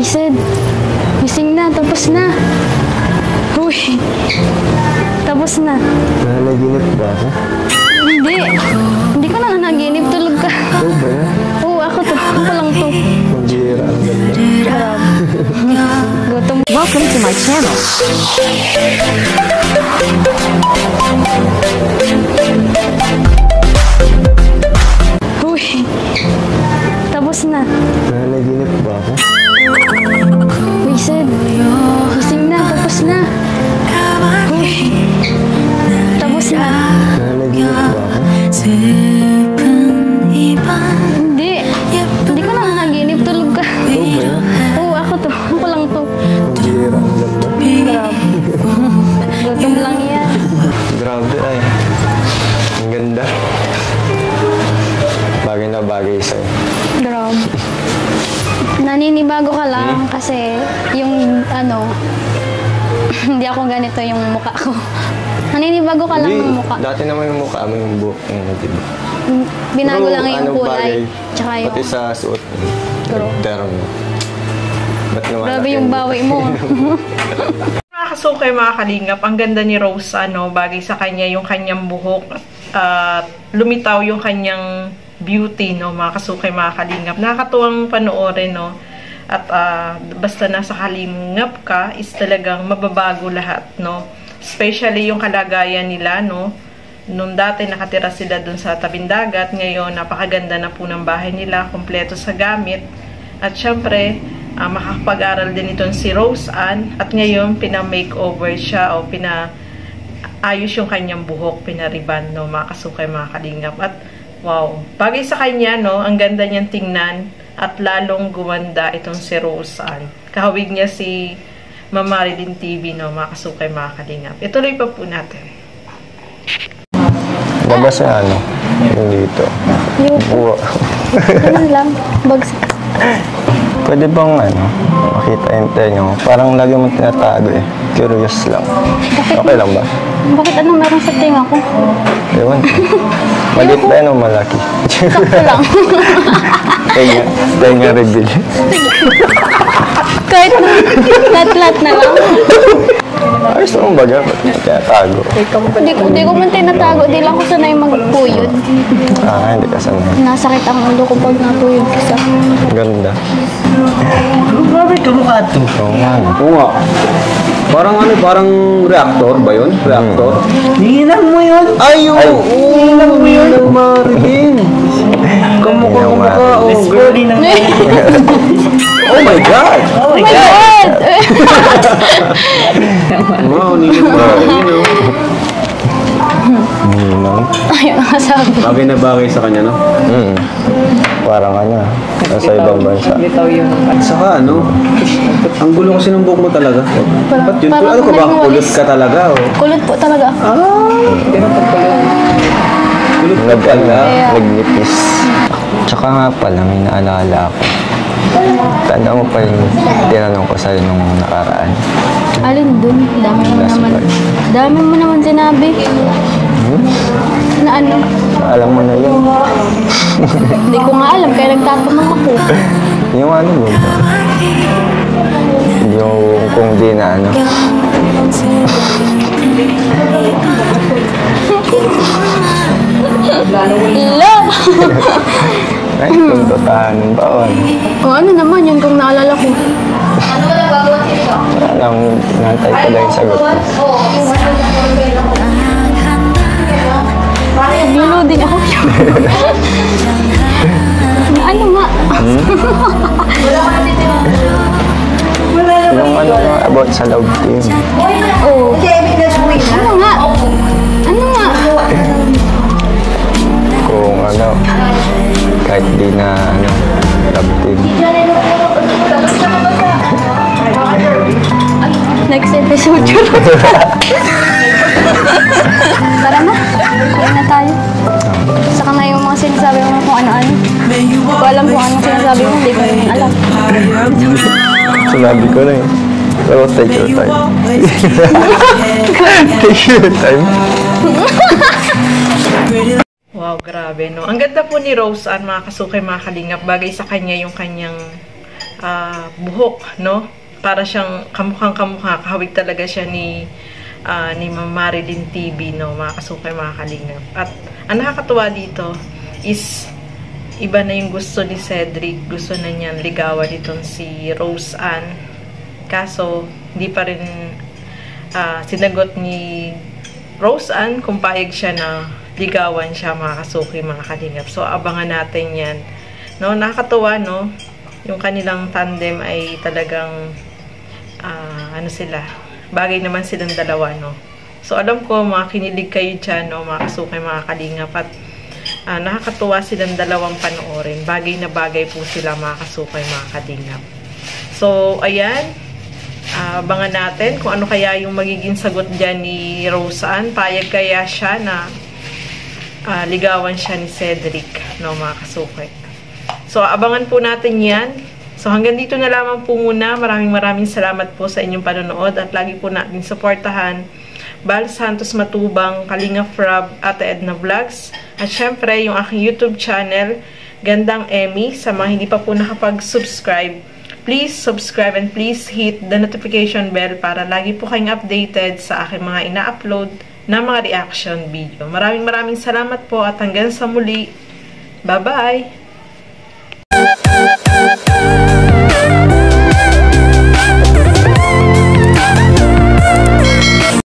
Wasted. Gising na, tapos na. Uy, tapos na. Nanaginip ba ako? Hindi. Hindi ka na nanaginip, tulog ka. Oo ba yan? Oo, ako to. Ako lang to. Pambihira, ang ganda. Gutom. Welcome to my channel. Uy, tapos na. Nanaginip ba ako? Wasted. Gising na, tapos na. Uy, tapos na. Nanaginip ba ako? Hindi. Hindi ka na nanaginip, tulog ka. Oo ba yan? Oo, ako to. Ako lang to. Pambihira, ang ganda. Grabe. Gutom lang yan. Grabe ay. Ang ganda. Bagay na bagay sa'yo. Grabe. Naninibago ka lang kasi yung hindi ako ganito yung mukha ko. Naninibago ka lang ng mukha. Dati naman yung mukha mo yung buhok mo, diba? Binago lang yung anong kulay. bagay? Tsaka yung... Pati sa suot mo. True. Term mo. Ba't naman Grabe yung bawi mo. Mga kasukay, mga kalingap, ang ganda ni Rose, bagay sa kanya yung kanyang buhok at lumitaw yung kanyang beauty, mga kasukay, mga kalingap. Nakakatuwang panoorin, at basta nasa kalingap ka, is talagang mababago lahat, Especially yung kalagayan nila, Nung dati nakatira sila dun sa tabing dagat, ngayon napakaganda na po ng bahay nila, kompleto sa gamit. At syempre, makakapag-aral din itong si Rose Ann, at ngayon pina-makeover siya o pina-ayos yung kanyang buhok, pinariban, mga kasukay, mga kalingap. At wow, bagay sa kanya, ang ganda niyang tingnan at lalong gumanda itong si Rose Ann. Kahawig niya si Mama Marilyn TV, mga kasukay, mga kalingap. Ituloy pa po natin. Baba sa yung dito. Yung ganun lang. Bagsak. Pwede bang makita yung tenyo? Parang lagi mo tinatago eh. Curious lang. Okay lang ba? Bakit anong meron sa tinga ko? Ewan ko. Maliit ba yan o malaki? Sakto lang. Tenga reveal. Kahit lat-lat na lang. Ayos naman baga, ba't mo tinatago? Hindi ko man tinatago. Di lang ko sanay magpuyod. Hindi ka sanay. Nasakit ang ulo ko pag napuyod kasi. Ganda. Grabe, tumukat to. Oo nga. Oo nga. Parang reactor ba yun? Reactor? Ninginan mo yun? Ay, oo! Ninginan mo yun? Marilyn! Kamukha ka. Oh my God! Oh my God! Wow, ninginan mo. Ninang. Ayun ang sabi. Bagay na bagay sa kanya, no? Parang nasa ibang bansa. At saka, ang gulo kasi ng buhok mo talaga. Ba't yun? Ano ka ba? Kulot ka talaga, Kulot po talaga. Kulot ka pala. Nagnipis. Tsaka nga pala, may naalala ako. Tanda mo pa yung tinanong ko sa'yo nung nakaraan. Alin dun? Dami mo naman sinabi. Na ano? Alam mo na yun. Hindi ko nga alam, kaya nagtatanong ako. Yung ba? Yung kung di na Ila! Ay, kung totahanin ba? O ano naman yun kung naalala ko? Alam, nantay ko lang yung sagot mo. Niluding ako. Ano nga? Yung about sa love team. Oo. Ano nga? Ano nga? Kung kahit di na love team. Next episode yun. Tara na. Kaya na tayo. Saka na yung mga sinasabi mo kung ano-ano. Hindi ko alam kung anong sinasabi mo. Hindi ko rin alam. Sinabi ko na eh. Pero take your time. Take your time. Wow, grabe, no? Ang ganda po ni Rose Ann, mga kasukay, mga kalingap. Bagay sa kanya yung kanyang buhok, no? Para siyang kamukhang-kamukha, kahawig talaga siya ni Ma'am Marilyn TV, no? Mga kasukay, mga kalingap. At ang nakakatuwa dito is iba na yung gusto ni Cedric. Gusto na niyang ligawan itong si Rose Ann. Kaso, hindi pa rin sinagot ni Rose Ann kung payag siya na ligawan siya, mga kasuki, mga kalingap. So, abangan natin yan. No, nakakatuwa, no? Yung kanilang tandem ay talagang ano sila, bagay naman silang dalawa, no? So, alam ko, mga kinilig kayo dyan, no? Mga kasuki, mga kalingap. At nakakatuwa silang dalawang panoorin. Bagay na bagay po sila, mga kasukay, mga kalingap. So, ayan. Abangan natin kung ano kaya yung magiging sagot dyan ni Rose Ann. Payag kaya siya na ligawan siya ni Cedric, no, mga kasukay. So, abangan po natin yan. So, hanggang dito na lamang po muna. Maraming salamat po sa inyong panonood at lagi po natin supportahan Bal Santos Matubang, Kalinga Frab, Ate Edna Vlogs. At syempre, yung aking YouTube channel, Gandang Emmy. Sa mga hindi pa po nakapag-subscribe, please subscribe and please hit the notification bell para lagi po kayong updated sa aking mga ina-upload na mga reaction video. Maraming salamat po at hanggang sa muli. Bye-bye!